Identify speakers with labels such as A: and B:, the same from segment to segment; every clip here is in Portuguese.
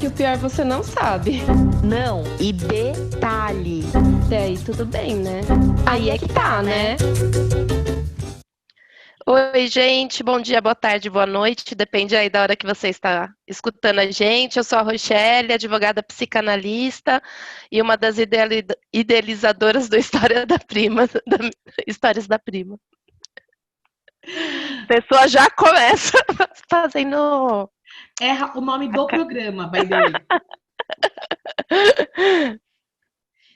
A: que o pior você não sabe.
B: Não, e detalhe.
A: Até aí tudo bem, né? Aí é que tá, né? Oi, gente, bom dia, boa tarde, boa noite, depende aí da hora que você está escutando a gente. Eu sou a Rochelle, advogada psicanalista e uma das idealizadoras do História da Prima, Histórias da Prima. A pessoa já começa fazendo...
C: Erra o nome do programa, by the way.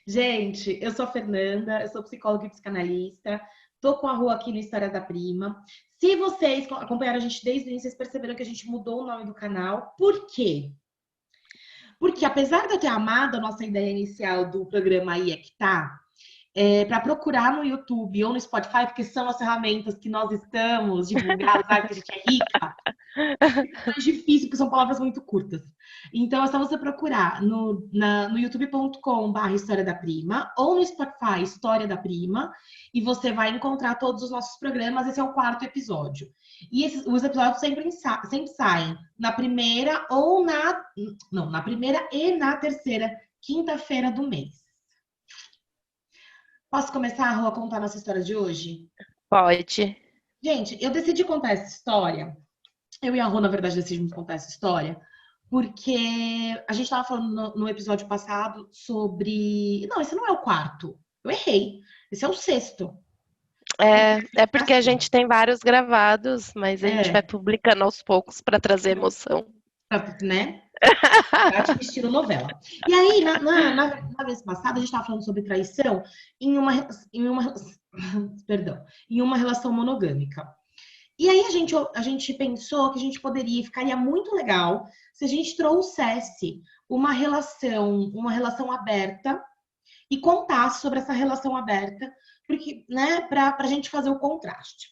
C: Gente, eu sou a Fernanda, eu sou psicóloga e psicanalista. Tô com a Rô aqui no História da Prima. Se vocês acompanharam a gente desde o início, vocês perceberam que a gente mudou o nome do canal. Por quê? Porque apesar de eu ter amado a nossa ideia inicial do programa Aí é que tá, para procurar no YouTube ou no Spotify, porque são as ferramentas que nós estamos divulgadas, sabe que a gente é rica, é mais difícil, porque são palavras muito curtas. Então, é só você procurar no youtube.com/, História da Prima, ou no Spotify, História da Prima, e você vai encontrar todos os nossos programas. Esse é o 4º episódio. E os episódios sempre saem na primeira ou na primeira e na terceira quinta-feira do mês. Posso começar, Rô, a contar a nossa história de hoje?
A: Pode.
C: Gente, eu decidi contar essa história. Eu e a Rô, na verdade, decidimos contar essa história porque a gente estava falando no episódio passado sobre... Não, esse não é o 4. Eu errei. Esse é o 6º.
A: É porque a gente tem vários gravados, mas a gente vai
C: É,
A: publicando aos poucos para trazer emoção.
C: né? Prática estilo novela. E aí, na vez passada, a gente estava falando sobre traição perdão, em uma relação monogâmica. E aí a gente pensou que a gente ficaria muito legal se a gente trouxesse uma relação aberta e contasse sobre essa relação aberta, porque, né, para a gente fazer o contraste.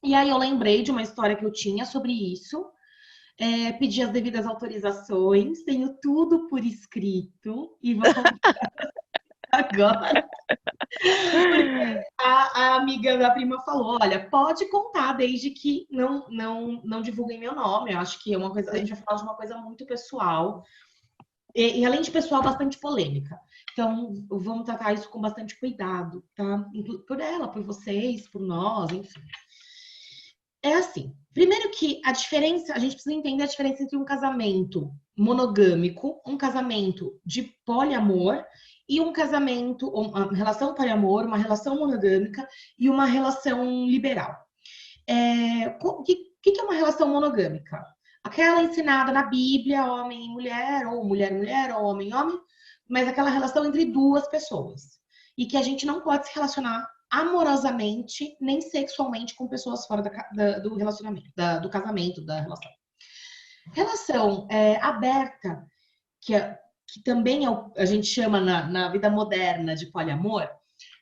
C: E aí eu lembrei de uma história que eu tinha sobre isso, pedi as devidas autorizações, tenho tudo por escrito e vou contar agora. Porque a amiga da prima falou: olha, pode contar, desde que não divulguem meu nome. Eu acho que é uma coisa, a gente vai falar de uma coisa muito pessoal. E além de pessoal, bastante polêmica. Então, vamos tratar isso com bastante cuidado, tá? Por ela, por vocês, por nós, enfim. É assim. Primeiro que a gente precisa entender a diferença entre um casamento monogâmico, um casamento de poliamor e um casamento, uma relação poliamor, uma relação monogâmica e uma relação liberal. O que é uma relação monogâmica? Aquela ensinada na Bíblia, homem e mulher, ou mulher e mulher, ou homem e homem, mas aquela relação entre duas pessoas. E que a gente não pode se relacionar amorosamente, nem sexualmente com pessoas fora do relacionamento, do casamento, da relação. Relação aberta, que também a gente chama na vida moderna de poliamor,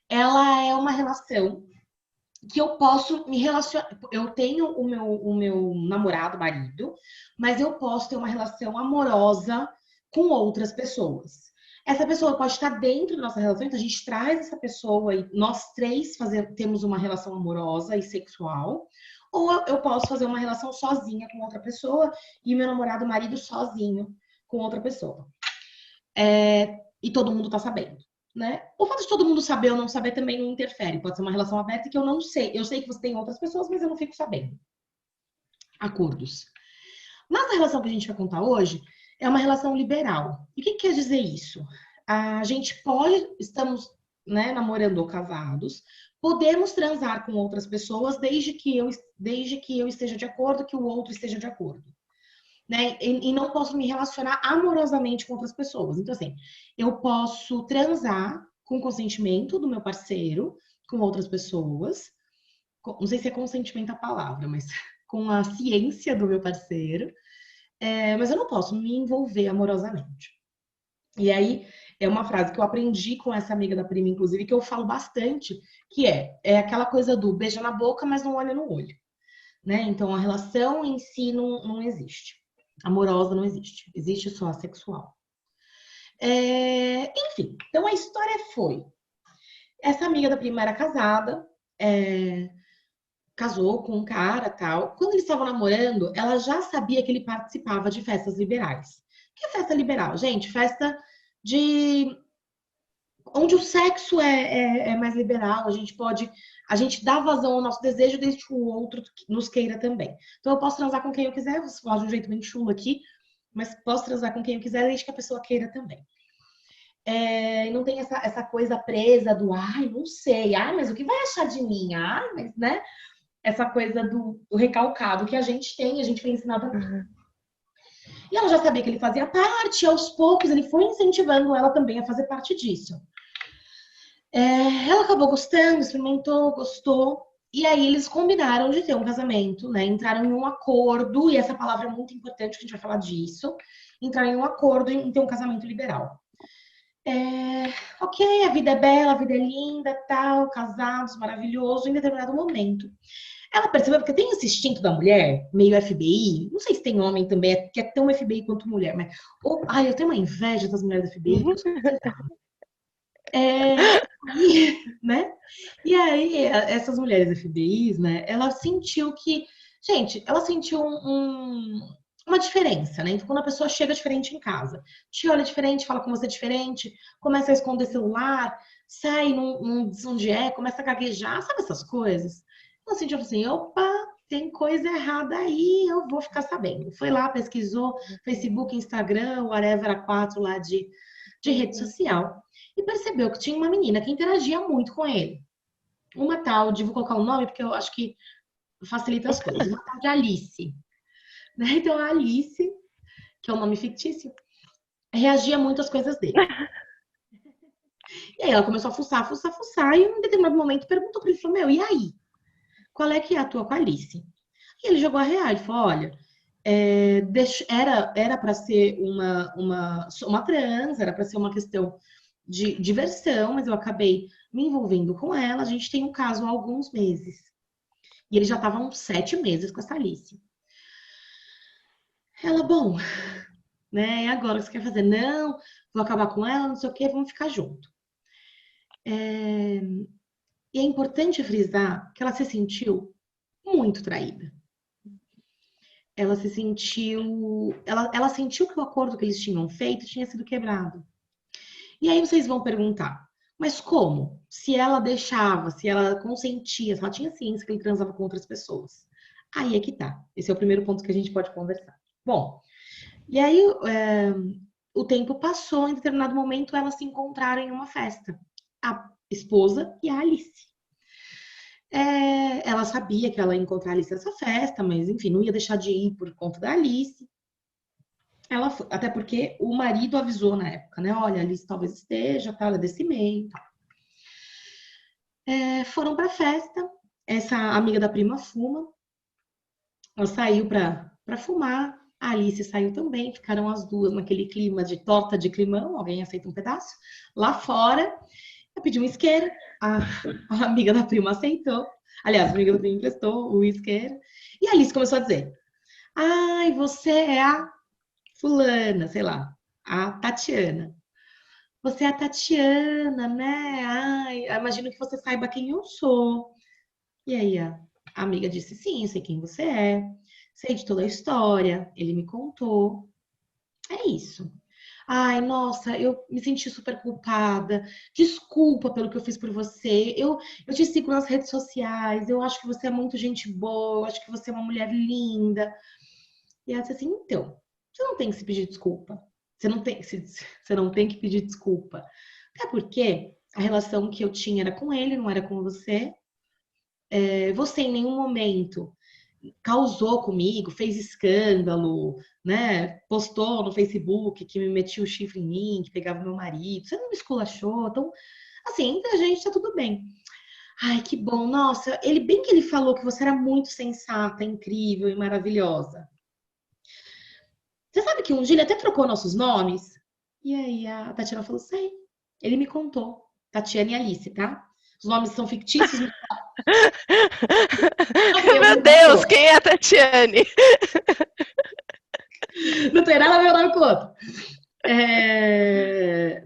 C: ela é uma relação que eu posso me relacionar. Eu tenho o meu namorado, marido, mas eu posso ter uma relação amorosa com outras pessoas. Essa pessoa pode estar dentro da nossa relação, então a gente traz essa pessoa e nós três temos uma relação amorosa e sexual. Ou eu posso fazer uma relação sozinha com outra pessoa e meu namorado, marido, sozinho com outra pessoa. E todo mundo tá sabendo. Né? O fato de todo mundo saber ou não saber também não interfere. Pode ser uma relação aberta que eu não sei. Eu sei que você tem outras pessoas, mas eu não fico sabendo. Acordos. Mas a relação que a gente vai contar hoje é uma relação liberal. E o que quer dizer isso? A gente estamos, né, namorando ou casados, podemos transar com outras pessoas desde que eu esteja de acordo, que o outro esteja de acordo. Né? E não posso me relacionar amorosamente com outras pessoas. Então, assim, eu posso transar com o consentimento do meu parceiro, com outras pessoas. Não sei se é consentimento a palavra, mas com a ciência do meu parceiro. Mas eu não posso me envolver amorosamente. E aí, é uma frase que eu aprendi com essa amiga da prima, inclusive, que eu falo bastante, que é aquela coisa do beija na boca, mas não olha no olho. Né? Então, a relação em si não existe. Amorosa não existe. Existe só a sexual. Enfim, então a história foi... Essa amiga da prima era casada, casou com um cara tal. Quando eles estavam namorando, ela já sabia que ele participava de festas liberais. que é festa liberal? Gente, festa de onde o sexo é mais liberal, a gente dá vazão ao nosso desejo desde que o outro nos queira também. Então eu posso transar com quem eu quiser, vou falar de um jeito bem chulo aqui, mas posso transar com quem eu quiser desde que a pessoa queira também. Não tem essa coisa presa do, ai, não sei, ai, mas o que vai achar de mim? Ai, mas, né? Essa coisa do recalcado que a gente foi ensinado aqui. E ela já sabia que ele fazia parte, e aos poucos ele foi incentivando ela também a fazer parte disso. Ela acabou gostando, experimentou, gostou, e aí eles combinaram de ter um casamento, né? Entraram em um acordo, e essa palavra é muito importante, que a gente vai falar disso. Entraram em um acordo em ter um casamento liberal. Ok, a vida é bela, a vida é linda, tal, casados, maravilhoso, em determinado momento. Ela percebeu, porque tem esse instinto da mulher, meio FBI, não sei se tem homem também, que é tão FBI quanto mulher, mas... eu tenho uma inveja das mulheres da FBI, que eu sou né? E aí, essas mulheres FBIs, né? Ela sentiu que... Gente, ela sentiu uma diferença, né? Então, quando a pessoa chega diferente em casa, te olha diferente, fala com você diferente, começa a esconder celular, sai, não diz onde é, começa a gaguejar, sabe essas coisas? Ela sentiu assim, opa, tem coisa errada aí, eu vou ficar sabendo. Foi lá, pesquisou, Facebook, Instagram, whatever, a 4 lá de rede social, e percebeu que tinha uma menina que interagia muito com ele. Uma tal, vou colocar o nome porque eu acho que facilita as coisas, uma tal de Alice. Né? Então a Alice, que é um nome fictício, reagia muito às coisas dele. E aí ela começou a fuçar, e em um determinado momento perguntou para ele, falou, e aí? Qual é que é a tua com a Alice? E ele jogou a real, ele falou, olha, era para ser uma trans, era para ser uma questão de diversão, mas eu acabei me envolvendo com ela, a gente tem um caso há alguns meses. E ele já estava há uns 7 meses com essa Alice. Ela, bom, né? E agora o que você quer fazer? Não, vou acabar com ela, não sei o quê, vamos ficar junto. E é importante frisar que ela se sentiu muito traída. Ela se sentiu. Ela sentiu que o acordo que eles tinham feito tinha sido quebrado. E aí vocês vão perguntar, mas como? Se ela deixava, se ela consentia, se ela tinha ciência que ele transava com outras pessoas. Aí é que tá. Esse é o primeiro ponto que a gente pode conversar. Bom, e aí o tempo passou, em determinado momento elas se encontraram em uma festa. A esposa e a Alice. Ela sabia que ela ia encontrar a Alice nessa festa, mas enfim, não ia deixar de ir por conta da Alice. Ela foi, até porque o marido avisou na época, né? Olha, a Alice talvez esteja, tá? Ela é desse meio. Tá. Foram pra festa. Essa amiga da prima fuma. Ela saiu pra fumar. A Alice saiu também. Ficaram as duas naquele clima de torta de climão. Alguém aceita um pedaço? Lá fora. Eu pedi um isqueiro. A amiga da prima aceitou. Aliás, a amiga da prima emprestou o isqueiro. E a Alice começou a dizer: ai, você é a fulana, sei lá, a Tatiana. Você é a Tatiana, né? Ai, imagino que você saiba quem eu sou. E aí a amiga disse, sim, sei quem você é. Sei de toda a história. Ele me contou. É isso. Ai, nossa, eu me senti super culpada. Desculpa pelo que eu fiz por você. Eu te sigo nas redes sociais. Eu acho que você é muito gente boa. Eu acho que você é uma mulher linda. E ela disse assim, então, você não tem que se pedir desculpa. Você não tem que pedir desculpa. Até porque a relação que eu tinha era com ele, não era com você. Você em nenhum momento causou comigo, fez escândalo, né? Postou no Facebook que me metia o chifre em mim, que pegava meu marido. Você não me esculachou. Então, assim, entre a gente tá tudo bem. Ai, que bom. Nossa, bem que ele falou que você era muito sensata, incrível e maravilhosa. Você sabe que um dia ele até trocou nossos nomes? E aí a Tatiana falou, sei. Ele me contou. Tatiana e Alice, tá? Os nomes são fictícios.
A: Meu Deus, quem é a Tatiane?
C: Não tem nada a ver um nome com o outro.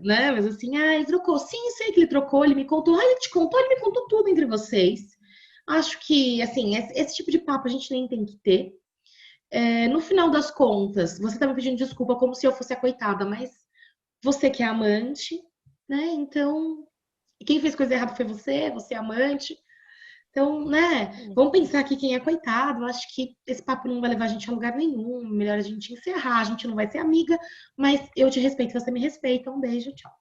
C: Né? Mas assim, ele trocou. Sim, sei que ele trocou, ele me contou. Ele te contou, ele me contou tudo entre vocês. Acho que, assim, esse tipo de papo a gente nem tem que ter. No final das contas, você tá me pedindo desculpa como se eu fosse a coitada, mas você que é amante, né? Então, quem fez coisa errada foi você é amante. Então, né? Vamos pensar aqui quem é coitado. Eu acho que esse papo não vai levar a gente a lugar nenhum. Melhor a gente encerrar. A gente não vai ser amiga, mas eu te respeito, você me respeita. Um beijo, tchau.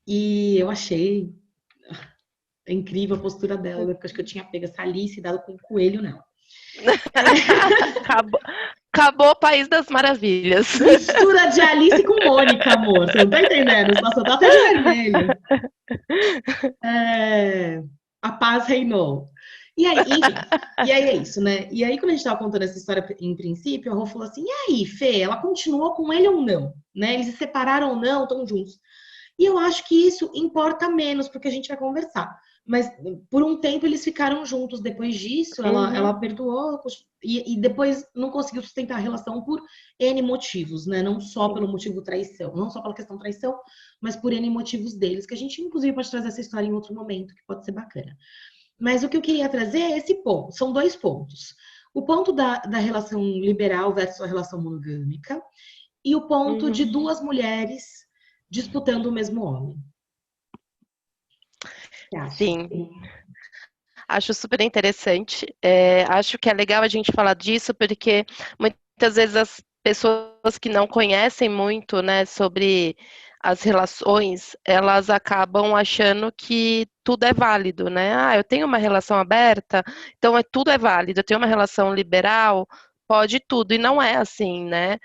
C: E eu achei incrível a postura dela, porque acho que eu tinha pego essa Alice e dado com um coelho nela.
A: Acabou o País das Maravilhas.
C: Mistura de Alice com Mônica, amor. Você não tá entendendo? Nossa, tá até de vermelho. A paz reinou. E aí, enfim, e aí é isso, né? E aí, quando a gente tava contando essa história em princípio, a Rô falou assim: e aí, Fê, ela continuou com ele ou não? Né? Eles se separaram ou não, estão juntos. E eu acho que isso importa menos, porque a gente vai conversar. Mas por um tempo eles ficaram juntos. Depois disso, ela perdoou e depois não conseguiu sustentar a relação por N motivos, né? Não só pelo motivo traição, não só pela questão traição, mas por N motivos deles, que a gente inclusive pode trazer essa história em outro momento, que pode ser bacana. Mas o que eu queria trazer é esse ponto. São dois pontos. O ponto da relação liberal versus a relação monogâmica e o ponto de duas mulheres disputando o mesmo homem.
A: Sim. Acho super interessante. Acho que é legal a gente falar disso, porque muitas vezes as pessoas que não conhecem muito, né, sobre as relações, elas acabam achando que tudo é válido, né? Ah, eu tenho uma relação aberta, então tudo é válido. Eu tenho uma relação liberal, pode tudo. E não é assim, né?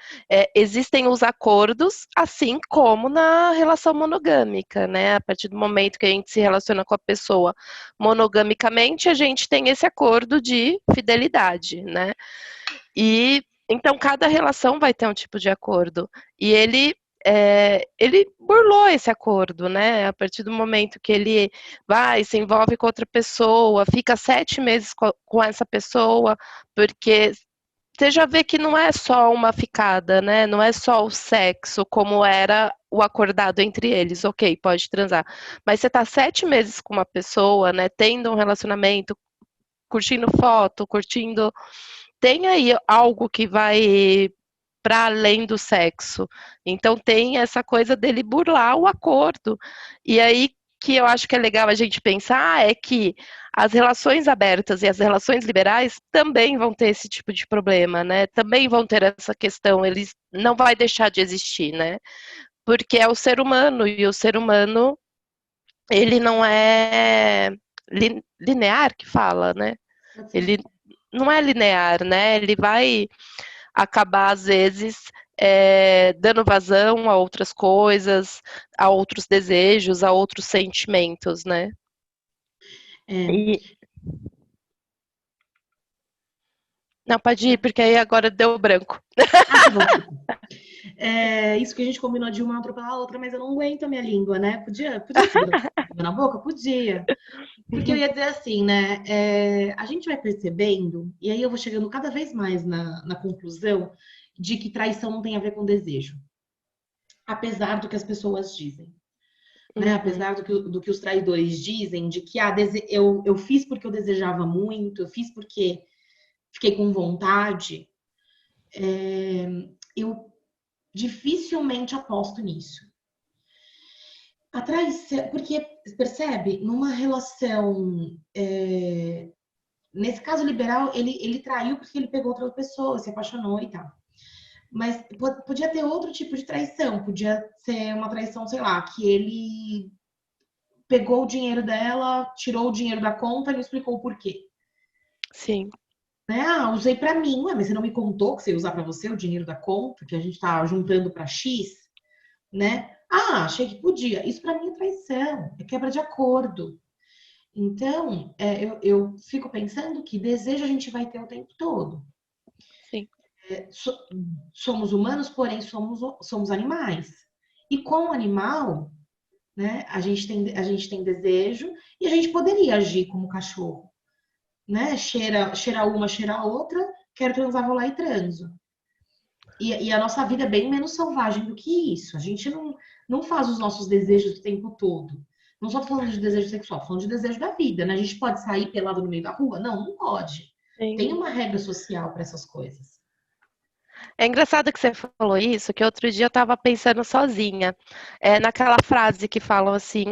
A: Existem os acordos, assim como na relação monogâmica, né? A partir do momento que a gente se relaciona com a pessoa monogamicamente, a gente tem esse acordo de fidelidade, né? E então cada relação vai ter um tipo de acordo. E ele burlou esse acordo, né? A partir do momento que ele vai, se envolve com outra pessoa, fica 7 meses com essa pessoa, porque você já vê que não é só uma ficada, né? Não é só o sexo, como era o acordado entre eles. Ok, pode transar. Mas você tá 7 meses com uma pessoa, né? Tendo um relacionamento, curtindo foto, curtindo. Tem aí algo que vai para além do sexo. Então tem essa coisa dele burlar o acordo. E aí que eu acho que é legal a gente pensar é que as relações abertas e as relações liberais também vão ter esse tipo de problema, né? Também vão ter essa questão, eles não vai deixar de existir, né? Porque é o ser humano e o ser humano ele não é linear que fala, né? Ele não é linear, né? Ele vai acabar, às vezes, dando vazão a outras coisas, a outros desejos, a outros sentimentos, né? E... Não, pode ir, porque aí agora deu branco.
C: Tá bom. Isso que a gente combinou de uma atropelar a outra, mas eu não aguento a minha língua, né? Podia segurar na boca? Podia. Porque eu ia dizer assim, né? A gente vai percebendo, e aí eu vou chegando cada vez mais na conclusão de que traição não tem a ver com desejo. Apesar do que as pessoas dizem. Né? Apesar do que os traidores dizem, de que eu fiz porque eu desejava muito, eu fiz porque fiquei com vontade, eu dificilmente aposto nisso. A traição, porque, percebe, numa relação, nesse caso liberal, ele traiu porque ele pegou outra pessoa, se apaixonou e tal. Mas podia ter outro tipo de traição, podia ser uma traição, sei lá, que ele pegou o dinheiro dela, tirou o dinheiro da conta e não explicou o porquê.
A: Sim.
C: Né? Ah, usei pra mim. Ué, mas você não me contou que você ia usar pra você o dinheiro da conta, que a gente tá juntando pra X, né? Ah, achei que podia. Isso pra mim é traição, é quebra de acordo. Então, eu fico pensando que desejo a gente vai ter o tempo todo.
A: Sim.
C: Somos humanos, porém somos animais. E com o animal, né, a gente tem desejo e a gente poderia agir como cachorro. Né? Cheira uma, cheira a outra, quero transar, vou lá e transo. E a nossa vida é bem menos selvagem do que isso. A gente não faz os nossos desejos o tempo todo. Não só falando de desejo sexual, falando de desejo da vida, né? A gente pode sair pelado no meio da rua? Não, não pode. Tem
A: sim.
C: uma regra social para essas coisas.
A: É engraçado que você falou isso, que outro dia eu estava pensando sozinha, naquela frase que falam assim,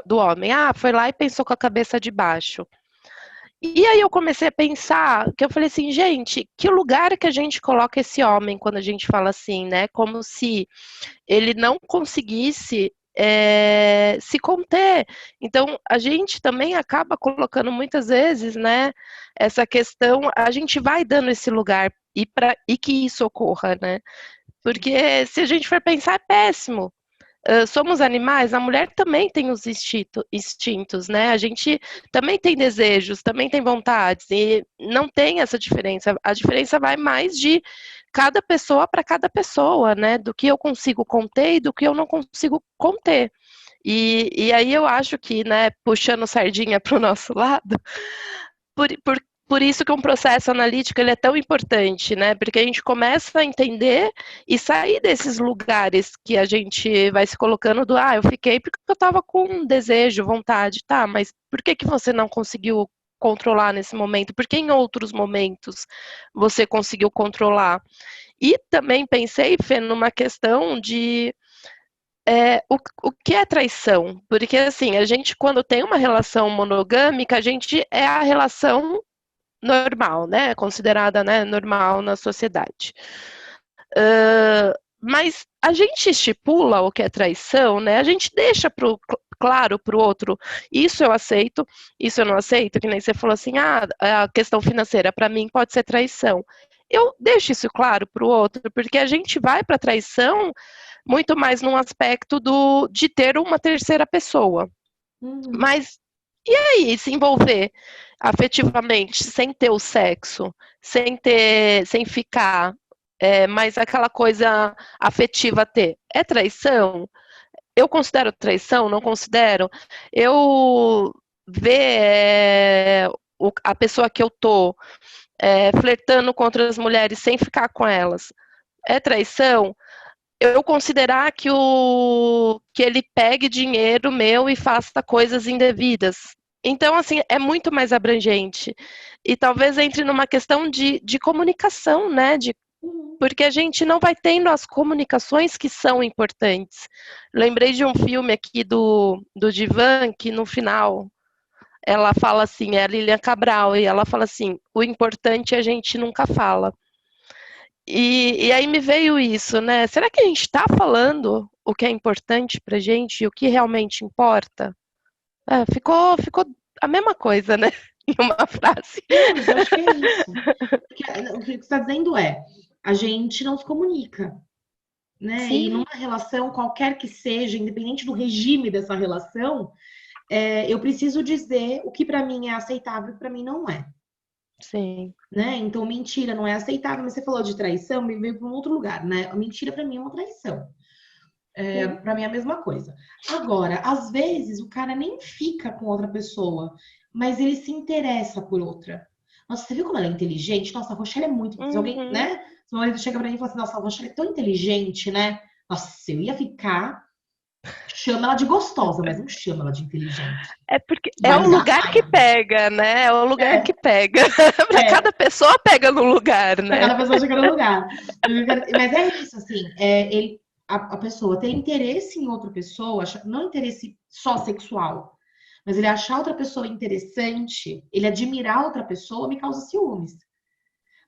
A: do homem, foi lá e pensou com a cabeça de baixo. E aí eu comecei a pensar, que eu falei assim, gente, que lugar que a gente coloca esse homem quando a gente fala assim, né? Como se ele não conseguisse se conter. Então, a gente também acaba colocando muitas vezes, né, essa questão, a gente vai dando esse lugar e que isso ocorra, né? Porque se a gente for pensar, é péssimo. Somos animais, a mulher também tem os instintos, né? A gente também tem desejos, também tem vontades, e não tem essa diferença. A diferença vai mais de cada pessoa para cada pessoa, né? Do que eu consigo conter e do que eu não consigo conter. E aí eu acho que, né, puxando sardinha para o nosso lado, por, por, por isso que um processo analítico ele é tão importante, né? Porque a gente começa a entender e sair desses lugares que a gente vai se colocando eu fiquei porque eu estava com desejo, vontade, tá, mas por que que você não conseguiu controlar nesse momento? Por que em outros momentos você conseguiu controlar? E também pensei, Fê, numa questão de o que é traição? Porque assim, a gente quando tem uma relação monogâmica, a gente é a relação normal, né? Considerada, né, normal na sociedade. Mas a gente estipula o que é traição, né? A gente deixa claro para o outro, isso eu aceito, isso eu não aceito, que nem você falou assim, a questão financeira para mim pode ser traição. Eu deixo isso claro para o outro, porque a gente vai para a traição muito mais num aspecto de ter uma terceira pessoa.
C: Uhum.
A: Mas e aí, se envolver afetivamente, sem ter o sexo, sem ficar, mas aquela coisa afetiva ter, é traição? Eu considero traição? Não considero? Eu ver a pessoa que eu tô flertando com outras mulheres sem ficar com elas, é traição? Eu considerar que ele pegue dinheiro meu e faça coisas indevidas. Então, assim, é muito mais abrangente. E talvez entre numa questão de comunicação, né?
C: Uhum.
A: Porque a gente não vai tendo as comunicações que são importantes. Lembrei de um filme aqui do Divan, que no final ela fala assim, é a Lilian Cabral, e ela fala assim: o importante a gente nunca fala. E aí me veio isso, né? Será que a gente está falando o que é importante pra gente e o que realmente importa? Ficou a mesma coisa, né? Em uma frase.
C: Não, mas eu acho que é isso. Porque, o que você está dizendo é, a gente não se comunica, né? E
A: Sim,
C: numa relação, qualquer que seja, independente do regime dessa relação, eu preciso dizer o que para mim é aceitável e para mim não é,
A: sim.
C: né? Então, mentira não é aceitável, mas você falou de traição, me veio para um outro lugar, né? A mentira para mim é uma traição.
A: Sim.
C: Para mim é a mesma coisa. Agora, às vezes o cara nem fica com outra pessoa, mas ele se interessa por outra. Nossa, você viu como ela é inteligente? Nossa, a Rochelle é muito. Se alguém,
A: Uhum.
C: né? Se meu marido chega pra mim e fala assim, nossa, a Rochelle é tão inteligente, né? Nossa, eu ia ficar. Chama ela de gostosa, mas não chama ela de inteligente.
A: É porque é
C: Vai
A: o lugar que
C: esgaçar.
A: pega, né? É o lugar que
C: É,
A: pega.
C: é.
A: Cada pessoa pega no lugar, né?
C: Cada pessoa chega no lugar. Mas é isso, assim. A pessoa ter interesse em outra pessoa, não interesse só sexual, mas ele achar outra pessoa interessante, ele admirar outra pessoa, me causa ciúmes.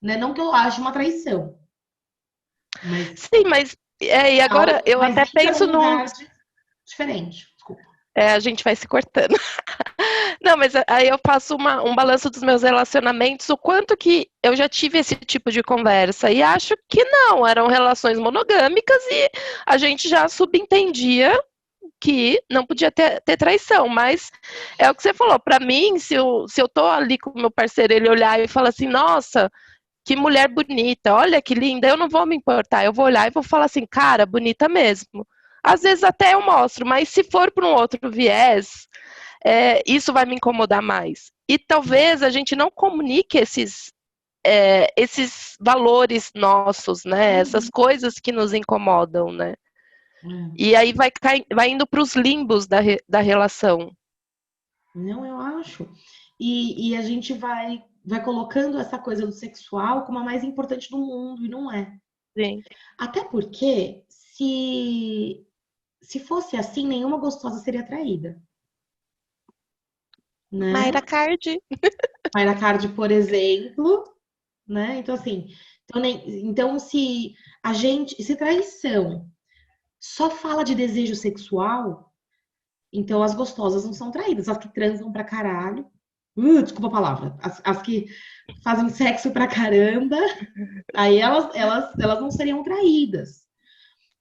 C: Né? Não que eu ache uma traição, mas,
A: Sim, mas e agora eu
C: mas
A: até
C: entra
A: penso
C: num
A: no.
C: lugar diferente. Desculpa.
A: A gente vai se cortando. Não, mas aí eu faço um balanço dos meus relacionamentos, o quanto que eu já tive esse tipo de conversa. E acho que não, eram relações monogâmicas e a gente já subentendia que não podia ter traição. Mas é o que você falou, para mim, se eu tô ali com o meu parceiro, ele olhar e falar assim, nossa, que mulher bonita, olha que linda, eu não vou me importar, eu vou olhar e vou falar assim, cara, bonita mesmo. Às vezes até eu mostro, mas se for para um outro viés, isso vai me incomodar mais. E talvez a gente não comunique esses valores nossos, né? Essas
C: Uhum.
A: coisas que nos incomodam, né?
C: É.
A: E aí vai indo para os limbos da relação.
C: Não, eu acho. E a gente vai vai colocando essa coisa do sexual como a mais importante do mundo, e não é.
A: Sim.
C: Até porque, se fosse assim, nenhuma gostosa seria traída, né?
A: Mayra Card.
C: Mayra Card, por exemplo, né? Então, assim, então se traição só fala de desejo sexual, então as gostosas não são traídas, as que transam pra caralho. Desculpa a palavra. As que fazem sexo pra caramba, aí elas não seriam traídas,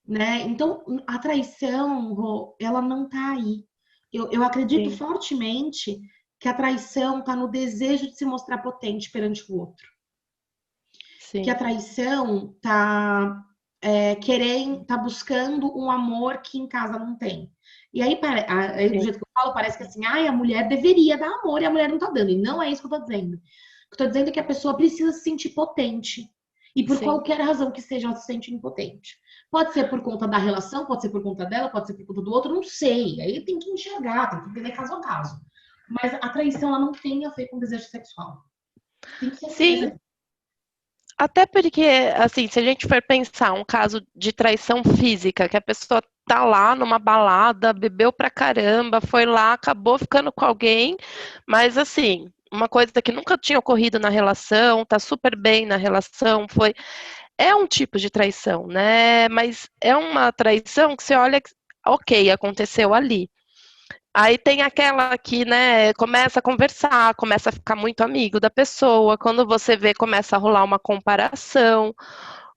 C: né? Então, a traição, Rô, ela não tá aí. Eu acredito
A: Sim,
C: fortemente que a traição tá no desejo de se mostrar potente perante o outro. Que a
A: sim,
C: traição tá querendo, tá buscando um amor que em casa não tem. E aí, aí, do
A: sim,
C: jeito que eu falo, parece que assim, ai, a mulher deveria dar amor e a mulher não tá dando. E não é isso que eu tô dizendo. O que eu tô dizendo é que a pessoa precisa se sentir potente. E por
A: sim.
C: qualquer razão que seja, ela se sente impotente. Pode ser por conta da relação, pode ser por conta dela, pode ser por conta do outro, não sei. Aí tem que enxergar, tem que entender caso a caso. Mas a traição, ela não tem a ver com desejo sexual. Tem
A: Sim,
C: certeza.
A: até porque, assim, se a gente for pensar um caso de traição física, que a pessoa tá lá numa balada, bebeu pra caramba, foi lá, acabou ficando com alguém, mas assim, uma coisa que nunca tinha ocorrido na relação, tá super bem na relação, é um tipo de traição, né? Mas é uma traição que você olha, ok, aconteceu ali. Aí tem aquela que, né, começa a conversar, começa a ficar muito amigo da pessoa, quando você vê, começa a rolar uma comparação,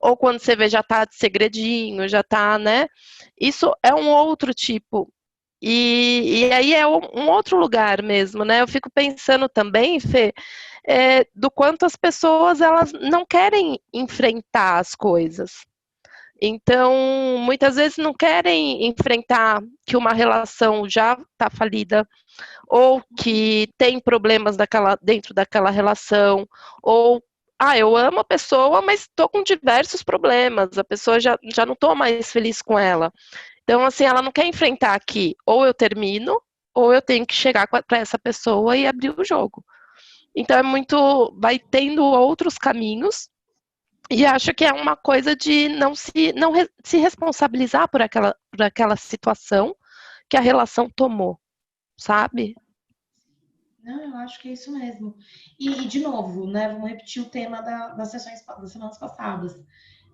A: ou quando você vê já tá de segredinho, já tá, né? Isso é um outro tipo. E aí é um outro lugar mesmo, né? Eu fico pensando também, Fê, do quanto as pessoas elas não querem enfrentar as coisas. Então, muitas vezes não querem enfrentar que uma relação já está falida, ou que tem problemas dentro daquela relação, ou eu amo a pessoa, mas estou com diversos problemas, a pessoa já não estou mais feliz com ela. Então, assim, ela não quer enfrentar aqui, ou eu termino, ou eu tenho que chegar para essa pessoa e abrir o jogo. Então, vai tendo outros caminhos e acho que é uma coisa de não se responsabilizar por aquela situação que a relação tomou, sabe?
C: Não, eu acho que é isso mesmo. De novo, né? Vamos repetir o tema das sessões das semanas passadas.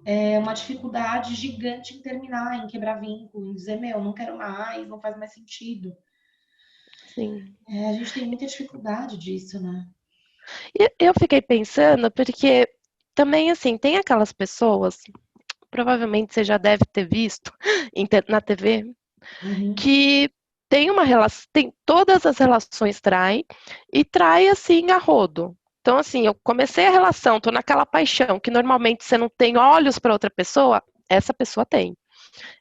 C: É uma dificuldade gigante em terminar, em quebrar vínculo, em dizer, meu, não quero mais, não faz mais sentido.
A: Sim.
C: A gente tem muita dificuldade disso, né?
A: E eu fiquei pensando, porque também, assim, tem aquelas pessoas, provavelmente você já deve ter visto na TV,
C: Uhum.
A: que tem uma relação, todas as relações traem, e trai assim a rodo. Então, assim, eu comecei a relação, tô naquela paixão que normalmente você não tem olhos para outra pessoa, essa pessoa tem.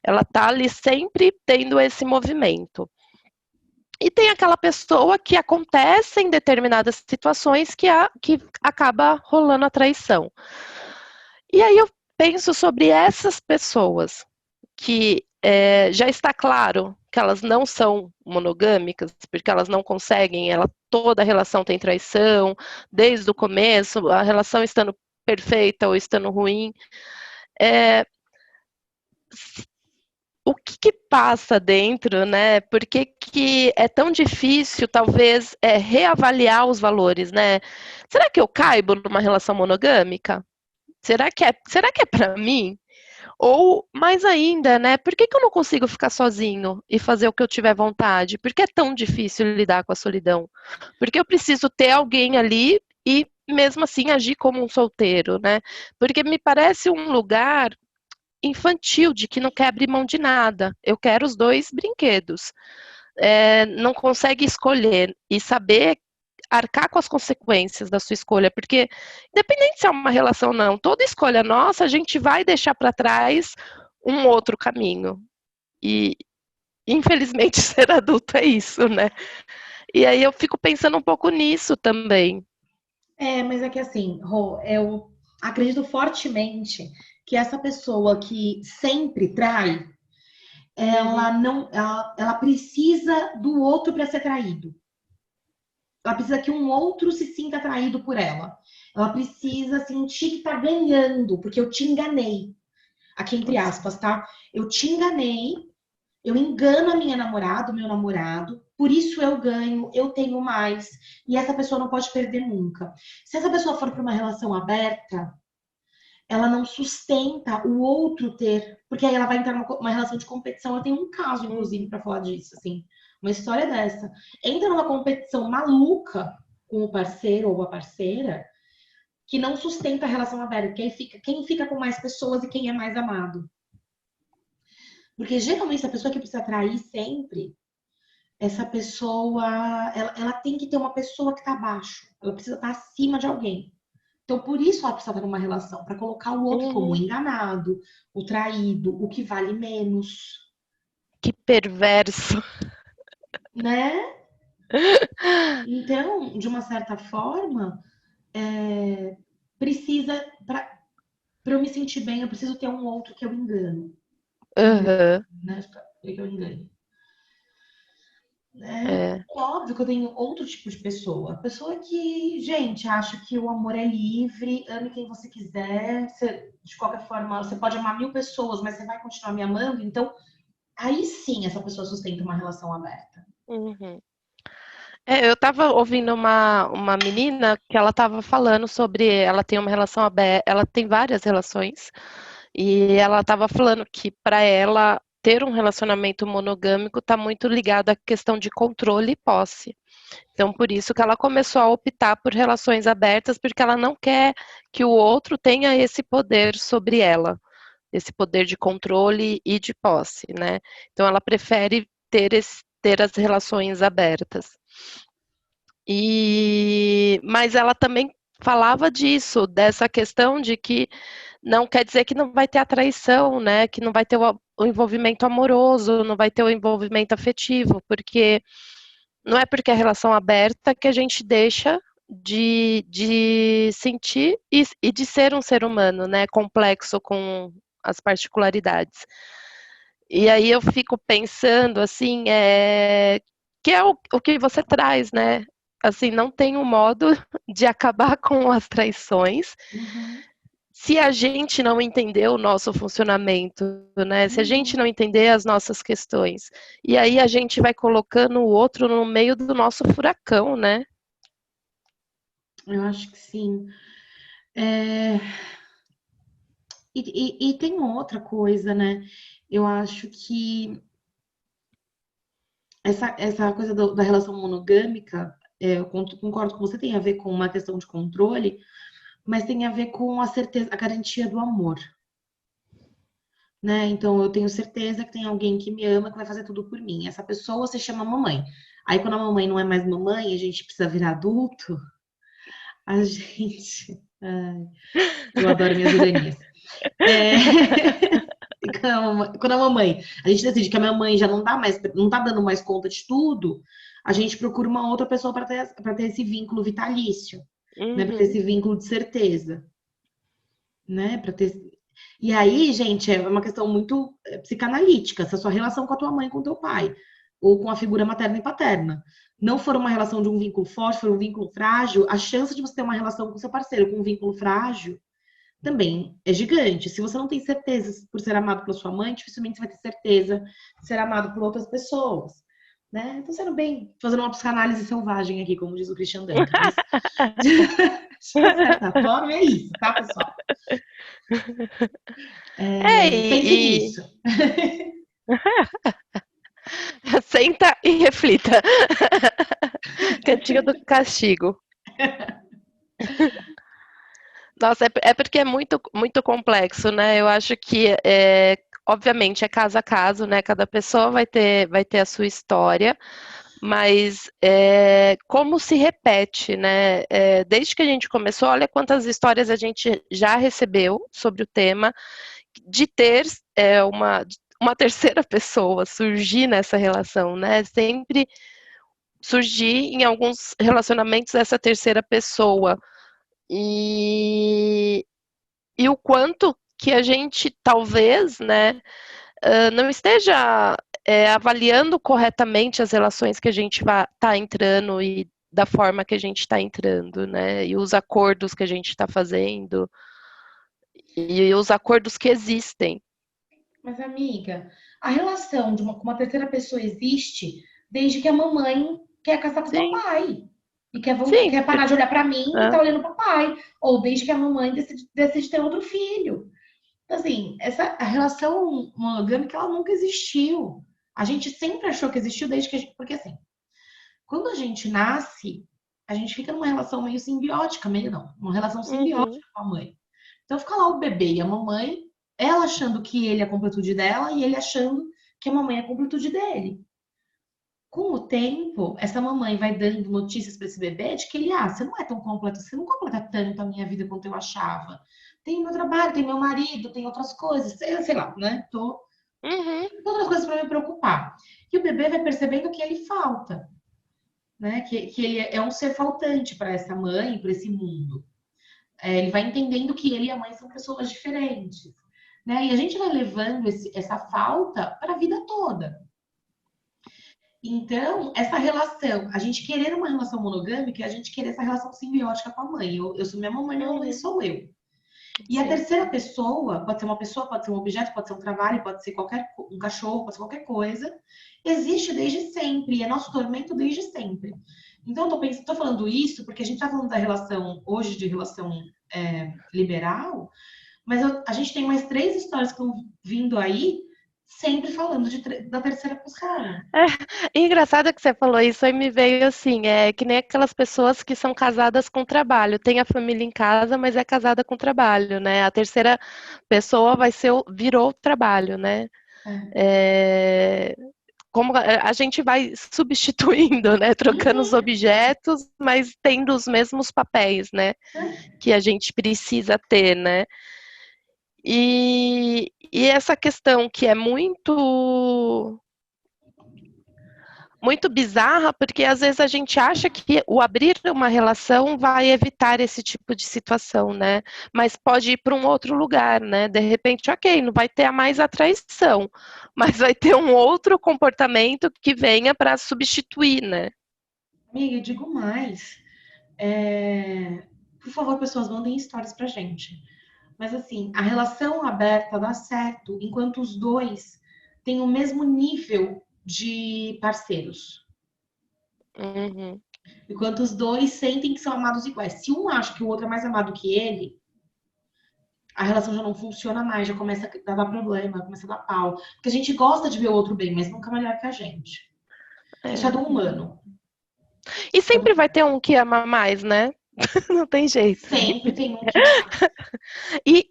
A: Ela tá ali sempre tendo esse movimento. E tem aquela pessoa que acontece em determinadas situações que acaba rolando a traição. E aí eu penso sobre essas pessoas que já está claro que elas não são monogâmicas, porque elas não conseguem, toda a relação tem traição, desde o começo, a relação estando perfeita ou estando ruim. É, o que passa dentro, né? Por que é tão difícil, talvez, reavaliar os valores, né? Será que eu caibo numa relação monogâmica? Será que é para mim? Ou mais ainda, né? Por que eu não consigo ficar sozinho e fazer o que eu tiver vontade? Por que é tão difícil lidar com a solidão? Porque eu preciso ter alguém ali e mesmo assim agir como um solteiro, né? Porque me parece um lugar infantil de que não quer abrir mão de nada. Eu quero os dois brinquedos. Não consegue escolher e saber arcar com as consequências da sua escolha, porque independente se é uma relação ou não, toda escolha nossa, a gente vai deixar para trás um outro caminho. E infelizmente ser adulto é isso, né? E aí eu fico pensando um pouco nisso também.
C: Mas é que assim, Rô, eu acredito fortemente que essa pessoa que sempre trai, ela
A: Uhum.
C: não, ela precisa do outro para ser traído. ela precisa que um outro se sinta atraído por ela. Ela precisa sentir que tá ganhando, porque eu te enganei. Aqui entre aspas, tá? Eu te enganei, eu engano a minha namorada, o meu namorado, por isso eu ganho, eu tenho mais, e essa pessoa não pode perder nunca. Se essa pessoa for para uma relação aberta, ela não sustenta o outro ter, porque aí ela vai entrar numa relação de competição. Eu tenho um caso, inclusive, para falar disso, assim, uma história dessa. Entra numa competição maluca com o parceiro ou a parceira que não sustenta a relação aberta, quem fica com mais pessoas e quem é mais amado. Porque geralmente a pessoa que precisa atrair sempre, essa pessoa, ela tem que ter uma pessoa que está abaixo, ela precisa estar acima de alguém. Então, por isso ela precisa estar numa relação, para colocar o outro como o enganado, o traído, o que vale menos.
A: Que perverso.
C: Né? Então, de uma certa forma, precisa, para eu me sentir bem, eu preciso ter um outro que eu engano.
A: Uhum.
C: Né? Que eu engane. É óbvio que eu tenho outro tipo de pessoa. Pessoa que, gente, acha que o amor é livre, ame quem você quiser. Você, de qualquer forma, você pode amar 1000 pessoas, mas você vai continuar me amando. Então, aí sim essa pessoa sustenta uma relação aberta.
A: Uhum. Eu estava ouvindo uma menina que ela estava falando sobre, ela tem uma relação aberta, ela tem várias relações, e ela estava falando que para ela ter um relacionamento monogâmico está muito ligado à questão de controle e posse. Então, por isso que ela começou a optar por relações abertas, porque ela não quer que o outro tenha esse poder sobre ela, esse poder de controle e de posse, né? Então, ela prefere ter as relações abertas. Mas ela também falava disso, dessa questão de que não quer dizer que não vai ter a traição, né? Que não vai ter o envolvimento amoroso, não vai ter o envolvimento afetivo, porque não é porque é relação aberta que a gente deixa de sentir e de ser um ser humano, né? Complexo com as particularidades. E aí eu fico pensando, assim, que é o que você traz, né? Assim, não tem um modo de acabar com as traições se a gente não entender o nosso funcionamento, né? Se a gente não entender as nossas questões. E aí a gente vai colocando o outro no meio do nosso furacão, né?
C: Eu acho que sim. E tem outra coisa, né? Eu acho que essa coisa da relação monogâmica, eu concordo com você, tem a ver com uma questão de controle, mas tem a ver com a certeza, a garantia do amor. Né? Então eu tenho certeza que tem alguém que me ama, que vai fazer tudo por mim. Essa pessoa se chama mamãe. Aí quando a mamãe não é mais mamãe, a gente precisa virar adulto, a gente. Ai, eu adoro minhas iranias. Quando a mamãe, a gente decide que a minha mãe já não tá dando mais conta de tudo, a gente procura uma outra pessoa para ter esse vínculo vitalício, né? Para ter esse vínculo de certeza, né? Para ter. E aí, gente, é uma questão muito psicanalítica. Se a sua relação com a tua mãe, com o teu pai, ou com a figura materna e paterna, não for uma relação de um vínculo forte, for um vínculo frágil, a chance de você ter uma relação com seu parceiro com um vínculo frágil também é gigante. Se você não tem certeza por ser amado pela sua mãe, dificilmente você vai ter certeza de ser amado por outras pessoas. Né? Então, sendo bem, fazendo uma psicanálise selvagem aqui, como diz o Christian Duncan. Mas, de certa forma, é isso, tá, pessoal? Pense nisso.
A: Senta e reflita. Cantiga do castigo. Nossa, é porque é muito, muito complexo, né? Eu acho que, obviamente, é caso a caso, né? Cada pessoa vai ter a sua história, mas como se repete, né? Desde que a gente começou, olha quantas histórias a gente já recebeu sobre o tema de ter uma terceira pessoa surgir nessa relação, né? Sempre surgir em alguns relacionamentos essa terceira pessoa. E o quanto que a gente talvez, né, não esteja avaliando corretamente as relações que a gente está entrando e da forma que a gente está entrando, né? E os acordos que a gente está fazendo, e os acordos que existem.
C: Mas, amiga, a relação com uma terceira pessoa existe desde que a mamãe quer casar com o
A: Sim,
C: papai. E
A: sim.
C: quer parar de olhar para mim e
A: É.
C: tá olhando para o papai. Ou desde que a mamãe decide ter outro filho. Então, assim, a relação monogâmica, ela nunca existiu. A gente sempre achou que existiu desde que a gente... Porque, assim, quando a gente nasce, a gente fica numa relação meio simbiótica, meio não, uma relação
A: Uhum.
C: simbiótica com a mãe. Então fica lá o bebê e a mamãe, ela achando que ele é a completude dela e ele achando que a mamãe é a completude dele. Com o tempo, essa mamãe vai dando notícias para esse bebê de que ele, você não é tão completo, você não completa tanto a minha vida quanto eu achava. Tem meu trabalho, tem meu marido, tem outras coisas, sei lá, né?
A: Uhum.
C: Tem outras coisas para me preocupar. E o bebê vai percebendo que ele falta, né? Que ele é um ser faltante para essa mãe, para esse mundo. Ele vai entendendo que ele e a mãe são pessoas diferentes, né? E a gente vai levando essa falta para a vida toda. Então, essa relação, a gente querer uma relação monogâmica, é a gente querer essa relação simbiótica com a mãe. Eu sou minha mamãe
A: Uhum.
C: sou eu. E a
A: Sim.
C: terceira pessoa, pode ser um objeto, pode ser um trabalho, pode ser um cachorro, pode ser qualquer coisa, existe desde sempre, e é nosso tormento desde sempre. Então, tô falando isso porque a gente está falando da relação, hoje, de relação liberal, mas a gente tem mais 3 histórias que estão vindo aí, sempre falando da terceira pessoa.
A: É engraçado que você falou isso, aí me veio assim, é que nem aquelas pessoas que são casadas com trabalho, tem a família em casa, mas é casada com trabalho, né? A terceira pessoa virou o trabalho, né?
C: É.
A: É, como a gente vai substituindo, né? Trocando os objetos, mas tendo os mesmos papéis, né? Que a gente precisa ter, né? E essa questão que é muito bizarra, porque às vezes a gente acha que o abrir uma relação vai evitar esse tipo de situação, né? Mas pode ir para um outro lugar, né? De repente, ok, não vai ter a mais a traição, mas vai ter um outro comportamento que venha para substituir, né?
C: Amiga, eu digo mais. Por favor, pessoas, mandem histórias pra gente. Mas assim, a relação aberta dá certo enquanto os dois têm o mesmo nível de parceiros.
A: Uhum.
C: Enquanto os dois sentem que são amados iguais. Se um acha que o outro é mais amado que ele, a relação já não funciona mais, já começa a dar problema, começa a dar pau. Porque a gente gosta de ver o outro bem, mas nunca melhor que a gente. Isso é
A: É.
C: do humano.
A: E sempre vai ter um que ama mais, né? Não tem jeito.
C: Sempre tem um que ama.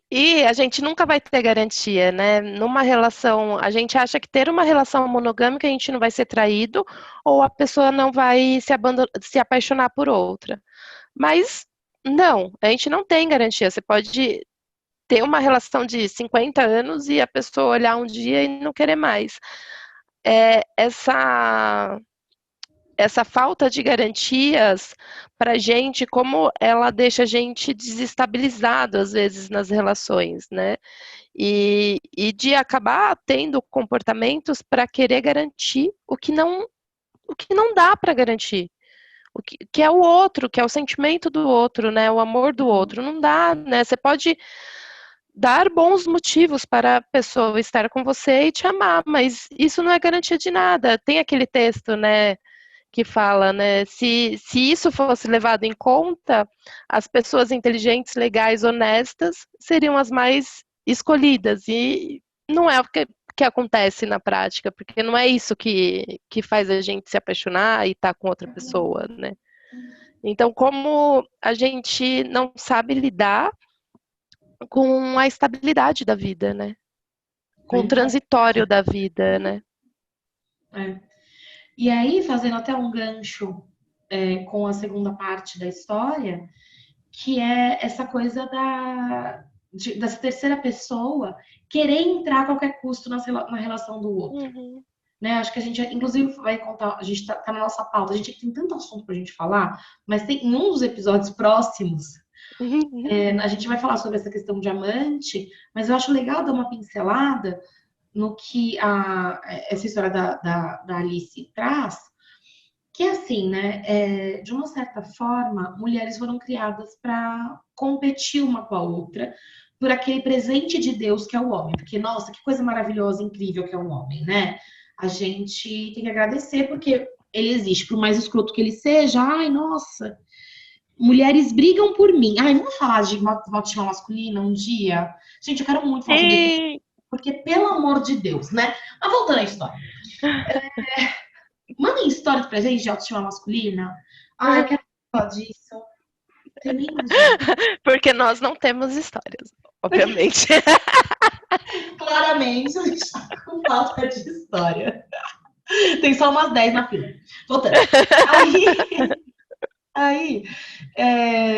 A: E a gente nunca vai ter garantia, né? Numa relação, a gente acha que ter uma relação monogâmica a gente não vai ser traído ou a pessoa não vai se apaixonar por outra. Mas não, a gente não tem garantia. Você pode ter uma relação de 50 anos e a pessoa olhar um dia e não querer mais. Essa falta de garantias para a gente, como ela deixa a gente desestabilizado às vezes nas relações, né? E de acabar tendo comportamentos para querer garantir o que não dá para garantir. Que é o outro, que é o sentimento do outro, né? O amor do outro. Não dá, né? Você pode dar bons motivos para a pessoa estar com você e te amar, mas isso não é garantia de nada. Tem aquele texto, né? Que fala, né? Se isso fosse levado em conta, as pessoas inteligentes, legais, honestas seriam as mais escolhidas. E não é o que acontece na prática, porque não é isso que faz a gente se apaixonar e estar com outra pessoa, né? Então, como a gente não sabe lidar com a estabilidade da vida, né? Com o transitório da vida, né?
C: É. E aí, fazendo até um gancho com a segunda parte da história, que é essa coisa dessa terceira pessoa querer entrar a qualquer custo na relação do outro.
A: Uhum.
C: Né? Acho que a gente, inclusive, vai contar, a gente tá na nossa pauta, a gente tem tanto assunto pra gente falar, mas em um dos episódios próximos,
A: Uhum.
C: a gente vai falar sobre essa questão de amante, mas eu acho legal dar uma pincelada no que essa história da Alice traz, Que é assim, né? De uma certa forma, mulheres foram criadas para competir uma com a outra por aquele presente de Deus que é o homem. Porque, nossa, que coisa maravilhosa, incrível que é um homem, né? A gente tem que agradecer porque ele existe, por mais escroto que ele seja. Ai, nossa, mulheres brigam por mim. Ai, vamos falar de autoestima masculina um dia? Gente, eu quero muito falar sobre isso,
A: Sim.
C: porque, pelo amor de Deus, né? Mas voltando à história. Mandem histórias pra gente de autoestima masculina. Ai, eu quero falar disso. Você nem imagina.
A: Porque nós não temos histórias, obviamente.
C: Claramente, a gente tá com falta de história. Tem só umas 10 na fila. Voltando. Aí,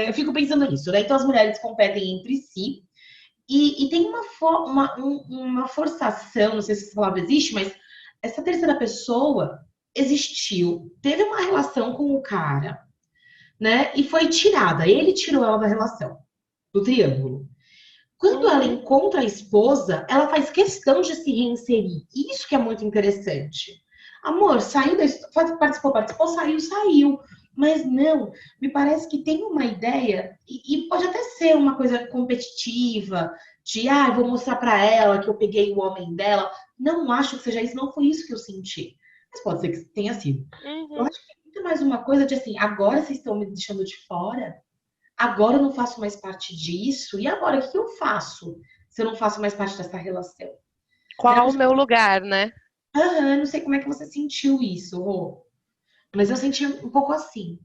C: eu fico pensando nisso, né? Então as mulheres competem entre si e tem uma forçação, não sei se essa palavra existe, mas essa terceira pessoa existiu, teve uma relação com o cara, né? E foi tirada. Ele tirou ela da relação, do triângulo. Quando ela
A: Uhum.
C: encontra a esposa, ela faz questão de se reinserir. Isso que é muito interessante. Amor, saiu da participou, saiu. Mas não, me parece que tem uma ideia, e pode até ser uma coisa competitiva, de vou mostrar pra ela que eu peguei o homem dela. Não acho que seja isso, não foi isso que eu senti. Mas pode ser que tenha sido. Eu
A: Uhum.
C: acho que é muito mais uma coisa de assim, agora vocês estão me deixando de fora, agora eu não faço mais parte disso, e agora o que eu faço se eu não faço mais parte dessa relação? Né?
A: Qual o meu lugar, né?
C: Não sei como é que você sentiu isso, Rô, mas eu senti um pouco assim.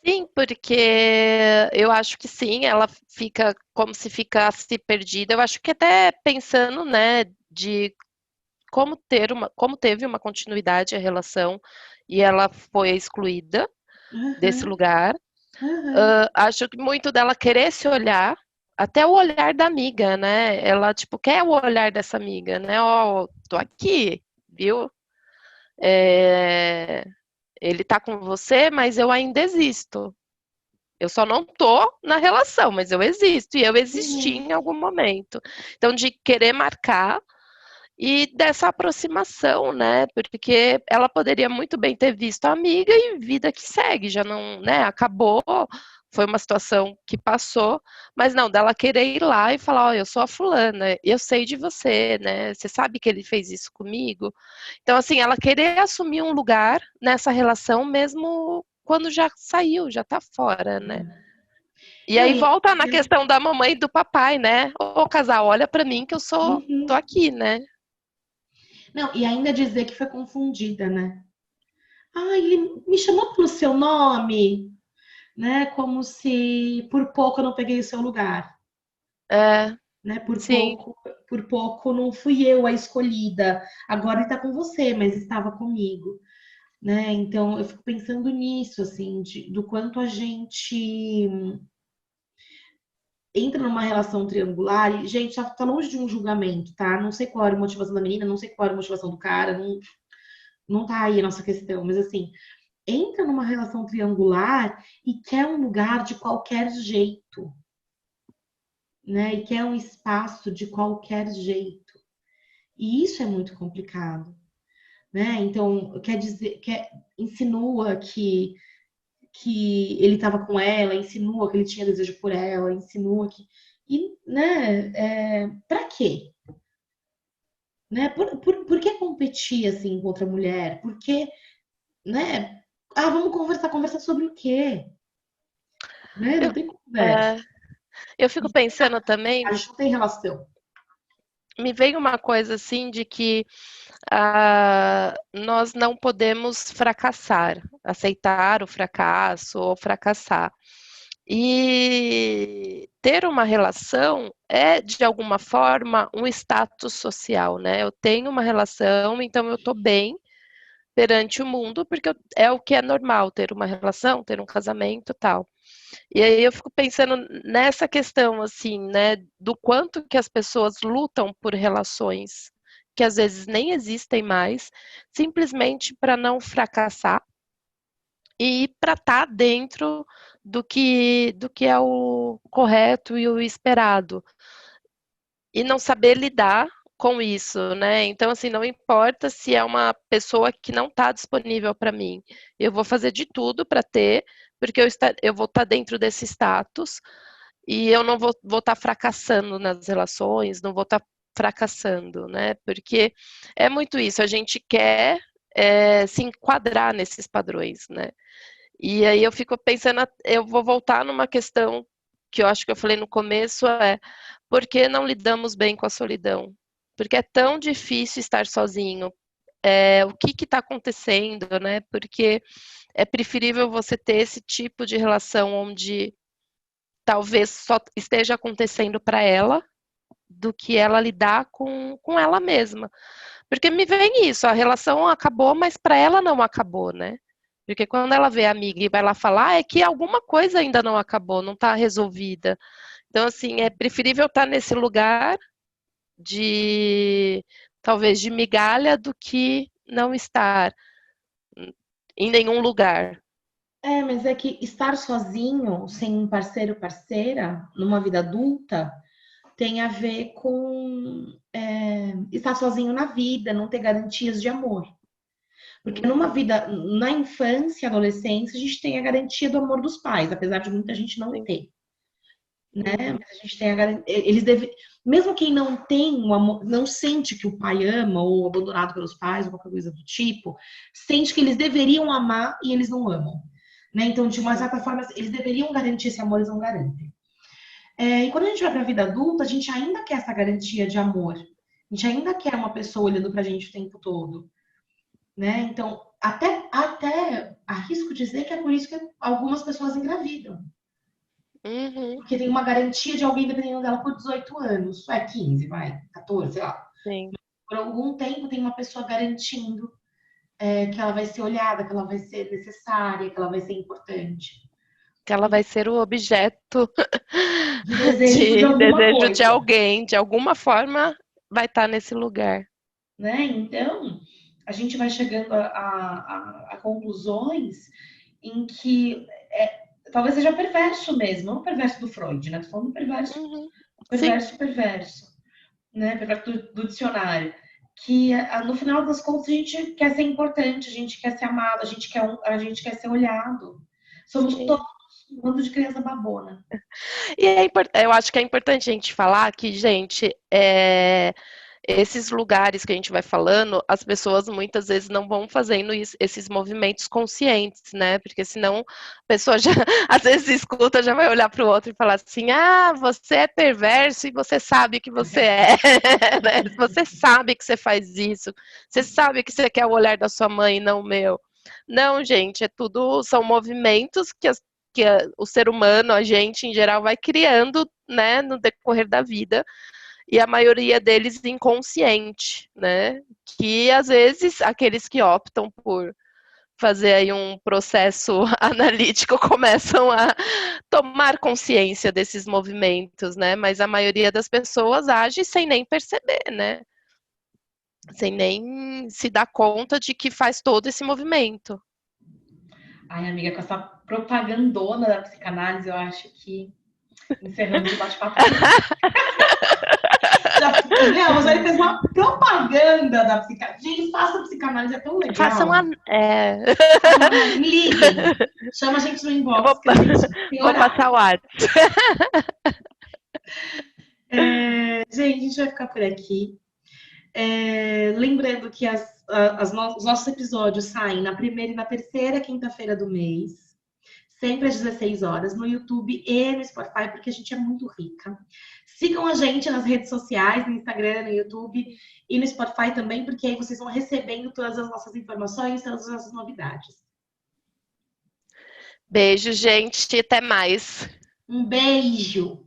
A: Sim, porque eu acho que sim, ela fica como se ficasse perdida. Eu acho que até pensando, né, de como teve uma continuidade a relação e ela foi excluída desse
C: Aham,
A: lugar.
C: aham.
A: Acho que muito dela querer se olhar, até o olhar da amiga, né? Ela, tipo, quer o olhar dessa amiga, né? Ó, tô aqui, viu? É, ele tá com você, mas eu ainda existo. Eu só não tô na relação, mas eu existo e eu existi
C: Uhum.
A: em algum momento. Então, de querer marcar e dessa aproximação, né? Porque ela poderia muito bem ter visto a amiga e vida que segue, já não, né? Acabou, foi uma situação que passou, mas não, dela querer ir lá e falar, ó, eu sou a fulana, eu sei de você, né? Você sabe que ele fez isso comigo. Então, assim, ela querer assumir um lugar nessa relação mesmo quando já saiu, já tá fora, né? E
C: Não,
A: aí volta na questão da mamãe e do papai, né? Ô, casal, olha pra mim que eu tô
C: uhum.
A: aqui, né?
C: Não, e ainda dizer que foi confundida, né? Ele me chamou pelo seu nome, né? Como se por pouco eu não peguei o seu lugar,
A: É,
C: né?
A: sim.
C: Por pouco não fui eu a escolhida. Agora ele tá com você, mas estava comigo, né? Então eu fico pensando nisso, assim, do quanto a gente entra numa relação triangular e, gente, tá longe de um julgamento, tá? Não sei qual era a motivação da menina, não sei qual era a motivação do cara, não tá aí a nossa questão, mas assim, entra numa relação triangular e quer um lugar de qualquer jeito, né? E quer um espaço de qualquer jeito. E isso é muito complicado, né? Então, quer dizer, insinua que ele estava com ela, insinua que ele tinha desejo por ela, insinua que. E, né, pra quê? Né? Por que competir assim contra a mulher? Por que, né? Vamos conversar sobre o quê? Né?
A: Eu,
C: Não tem conversa.
A: é, eu fico pensando
C: A
A: também,
C: gente não tem relação.
A: me veio uma coisa assim de que nós não podemos fracassar, aceitar o fracasso ou fracassar. E ter uma relação é, de alguma forma, um status social, né? Eu tenho uma relação, então eu tô bem perante o mundo, porque é o que é normal, ter uma relação, ter um casamento e tal. E aí eu fico pensando nessa questão, assim, né, do quanto que as pessoas lutam por relações que às vezes nem existem mais, simplesmente para não fracassar e para estar dentro do que é o correto e o esperado. E não saber lidar com isso, né? Então, assim, não importa se é uma pessoa que não está disponível para mim, eu vou fazer de tudo para ter, porque eu vou estar dentro desse status e eu não vou estar fracassando nas relações, não vou estar fracassando, né? Porque é muito isso, a gente quer se enquadrar nesses padrões, né? E aí eu fico pensando, eu vou voltar numa questão que eu acho que eu falei no começo, por que não lidamos bem com a solidão? Porque é tão difícil estar sozinho. O que está acontecendo, né? Porque é preferível você ter esse tipo de relação onde talvez só esteja acontecendo para ela do que ela lidar com ela mesma. Porque me vem isso, a relação acabou, mas para ela não acabou, né? Porque quando ela vê a amiga e vai lá falar, é que alguma coisa ainda não acabou, não está resolvida. Então, assim, é preferível estar nesse lugar de, talvez, de migalha do que não estar em nenhum lugar.
C: Mas é que estar sozinho, sem um parceiro, parceira, numa vida adulta, tem a ver com estar sozinho na vida, não ter garantias de amor. Porque numa vida, na infância e adolescência, a gente tem a garantia do amor dos pais, apesar de muita gente não
A: Sim.
C: ter, né? Mas a gente tem a garantia. Mesmo quem não tem um amor, não sente que o pai ama, ou abandonado pelos pais, ou qualquer coisa do tipo, sente que eles deveriam amar e eles não amam. Né? Então, de uma certa forma, eles deveriam garantir esse amor, eles não garantem. E quando a gente vai para a vida adulta, a gente ainda quer essa garantia de amor. A gente ainda quer uma pessoa olhando para a gente o tempo todo. Né? Então, até arrisco dizer que é por isso que algumas pessoas engravidam.
A: Uhum.
C: Porque tem uma garantia de alguém dependendo dela por 18 anos. 15, vai, 14, sei lá.
A: Sim.
C: Por algum tempo tem uma pessoa garantindo que ela vai ser olhada, que ela vai ser necessária, que ela vai ser importante.
A: Que ela vai ser o objeto
C: De desejo de alguma
A: desejo
C: coisa.
A: de alguém, de alguma forma vai estar nesse lugar.
C: Né? Então, a gente vai chegando a conclusões em que talvez seja perverso mesmo, não o perverso do Freud, né? Tô falando do perverso,
A: Uhum. Sim.
C: perverso, né? Perverso do dicionário. Que no final das contas a gente quer ser importante, a gente quer ser amado, a gente quer ser olhado. Somos
A: Sim.
C: todos um bando de criança babona.
A: E eu acho que é importante a gente falar que, gente, esses lugares que a gente vai falando, as pessoas muitas vezes não vão fazendo esses movimentos conscientes, né? Porque senão a pessoa já, às vezes escuta, já vai olhar para o outro e falar assim: ah, você é perverso e você sabe que você é, né? Você sabe que você faz isso, você sabe que você quer o olhar da sua mãe e não o meu. Não, gente, são movimentos que o ser humano, a gente em geral, vai criando, né, no decorrer da vida, e a maioria deles inconsciente, né? Que às vezes aqueles que optam por fazer aí um processo analítico começam a tomar consciência desses movimentos, né? Mas a maioria das pessoas age sem nem perceber, né? Sem nem se dar conta de que faz todo esse movimento.
C: Ai, amiga, com essa propagandona da psicanálise, eu acho que encerramos o bate-papo. Não, mas ele fez uma propaganda da psicanálise. Gente, faça psicanálise, é tão legal.
A: Façam
C: Me liguem. Chama a gente no inbox que a gente tem
A: vou
C: horário.
A: passar o WhatsApp.
C: Gente, a gente vai ficar por aqui. Lembrando que os nossos episódios saem na primeira e na terceira quinta-feira do mês, sempre às 16 horas, no YouTube e no Spotify, porque a gente é muito rica. Sigam a gente nas redes sociais, no Instagram, no YouTube e no Spotify também, porque aí vocês vão recebendo todas as nossas informações, todas as nossas novidades.
A: Beijo, gente. Até mais.
C: Um beijo!